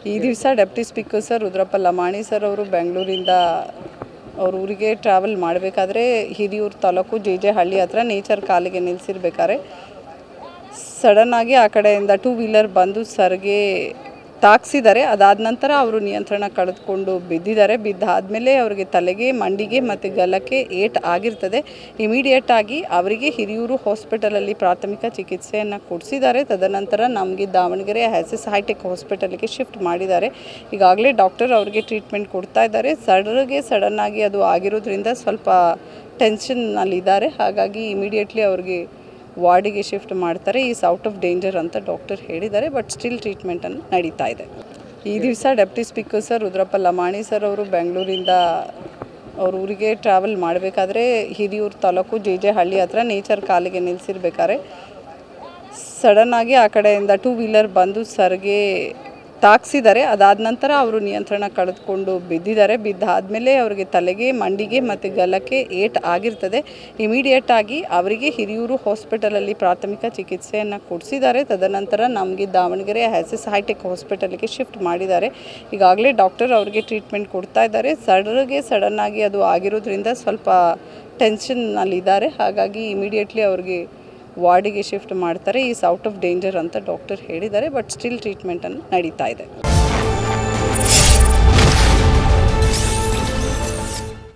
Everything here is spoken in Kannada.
ಈ ದಿವಸ deputy speaker sir Rudrappa Lamani sir ಅವರು ಬೆಂಗಳೂರಿಂದ ಅವ್ರ ಊರಿಗೆ ಟ್ರಾವೆಲ್ ಮಾಡಬೇಕಾದ್ರೆ ಹಿರಿಯೂರು ತಾಲೂಕು ಜೆ ಹಳ್ಳಿ ಹತ್ರ ನೇಚರ್ ಕಾಲಿಗೆ ನಿಲ್ಲಿಸಿರ್ಬೇಕಾದ್ರೆ ಸಡನ್ನಾಗಿ ಆ ಕಡೆಯಿಂದ ಟೂ ವೀಲರ್ ಬಂದು ಸರ್ಗೆ ತಾಕ್ಸಿದ್ದಾರೆ. ಅದಾದ ನಂತರ ಅವರು ನಿಯಂತ್ರಣ ಕಳೆದುಕೊಂಡು ಬಿದ್ದಿದ್ದಾರೆ. ಬಿದ್ದಾದಮೇಲೆ ಅವರಿಗೆ ತಲೆಗೆ, ಮಂಡಿಗೆ ಮತ್ತು ಗಲ್ಲಕ್ಕೆ ಏಟ್ ಆಗಿರ್ತದೆ. ಇಮಿಡಿಯೇಟಾಗಿ ಅವರಿಗೆ ಹಿರಿಯೂರು ಹಾಸ್ಪಿಟಲಲ್ಲಿ ಪ್ರಾಥಮಿಕ ಚಿಕಿತ್ಸೆಯನ್ನು ಕೊಡಿಸಿದ್ದಾರೆ. ತದನಂತರ ನಮಗೆ ದಾವಣಗೆರೆ SS ಹೈಟೆಕ್ ಹಾಸ್ಪಿಟಲ್ಗೆ ಶಿಫ್ಟ್ ಮಾಡಿದ್ದಾರೆ. ಈಗಾಗಲೇ ಡಾಕ್ಟರ್ ಅವರಿಗೆ ಟ್ರೀಟ್ಮೆಂಟ್ ಕೊಡ್ತಾ ಇದ್ದಾರೆ. ಸಡನ್ನಾಗಿ ಅದು ಆಗಿರೋದ್ರಿಂದ ಸ್ವಲ್ಪ ಟೆನ್ಷನ್ನಲ್ಲಿದ್ದಾರೆ. ಹಾಗಾಗಿ ಇಮಿಡಿಯೇಟ್ಲಿ ಅವ್ರಿಗೆ ವಾರ್ಡಿಗೆ ಶಿಫ್ಟ್ ಮಾಡ್ತಾರೆ. ಈಸ್ ಔಟ್ ಆಫ್ ಡೇಂಜರ್ ಅಂತ ಡಾಕ್ಟರ್ ಹೇಳಿದ್ದಾರೆ. ಬಟ್ ಸ್ಟಿಲ್ ಟ್ರೀಟ್ಮೆಂಟನ್ನು ನಡೀತಾ ಇದೆ. ಈ ದಿವಸ deputy speaker sir Rudrappa Lamani sir ಅವರು ಬೆಂಗಳೂರಿಂದ ಅವ್ರ ಊರಿಗೆ ಟ್ರಾವೆಲ್ ಮಾಡಬೇಕಾದ್ರೆ ಹಿರಿಯೂರು ತಾಲೂಕು ಜೆ ಹಳ್ಳಿ ಹತ್ರ ನೇಚರ್ ಕಾಲಿಗೆ ನಿಲ್ಲಿಸಿರ್ಬೇಕಾದ್ರೆ ಸಡನ್ನಾಗಿ ಆ ಕಡೆಯಿಂದ ಟೂ ವೀಲರ್ ಬಂದು ಸರ್ಗೆ ತಾಕ್ಸಿದ್ದಾರೆ. ಅದಾದ ನಂತರ ಅವರು ನಿಯಂತ್ರಣ ಕಳೆದುಕೊಂಡು ಬಿದ್ದಿದ್ದಾರೆ. ಬಿದ್ದಾದಮೇಲೆ ಅವರಿಗೆ ತಲೆಗೆ, ಮಂಡಿಗೆ ಮತ್ತು ಗಲ್ಲಕ್ಕೆ ಏಟ್ ಆಗಿರ್ತದೆ. ಇಮಿಡಿಯೇಟಾಗಿ ಅವರಿಗೆ ಹಿರಿಯೂರು ಹಾಸ್ಪಿಟಲಲ್ಲಿ ಪ್ರಾಥಮಿಕ ಚಿಕಿತ್ಸೆಯನ್ನು ಕೊಡಿಸಿದ್ದಾರೆ. ತದನಂತರ ನಮಗೆ ದಾವಣಗೆರೆ SS ಹೈಟೆಕ್ ಹಾಸ್ಪಿಟಲ್ಗೆ ಶಿಫ್ಟ್ ಮಾಡಿದ್ದಾರೆ. ಈಗಾಗಲೇ ಡಾಕ್ಟರ್ ಅವರಿಗೆ ಟ್ರೀಟ್ಮೆಂಟ್ ಕೊಡ್ತಾ ಇದ್ದಾರೆ. ಸಡನ್ನಾಗಿ ಅದು ಆಗಿರೋದ್ರಿಂದ ಸ್ವಲ್ಪ ಟೆನ್ಷನ್ನಲ್ಲಿದ್ದಾರೆ. ಹಾಗಾಗಿ ಇಮಿಡಿಯೇಟ್ಲಿ ಅವ್ರಿಗೆ ವಾರ್ಡಿಗೆ ಶಿಫ್ಟ್ ಮಾಡ್ತಾರೆ. ಈಸ್ ಔಟ್ ಆಫ್ ಡೇಂಜರ್ ಅಂತ ಡಾಕ್ಟರ್ ಹೇಳಿದ್ದಾರೆ. ಬಟ್ ಸ್ಟಿಲ್ ಟ್ರೀಟ್ಮೆಂಟನ್ನು ನಡೀತಾ ಇದೆ.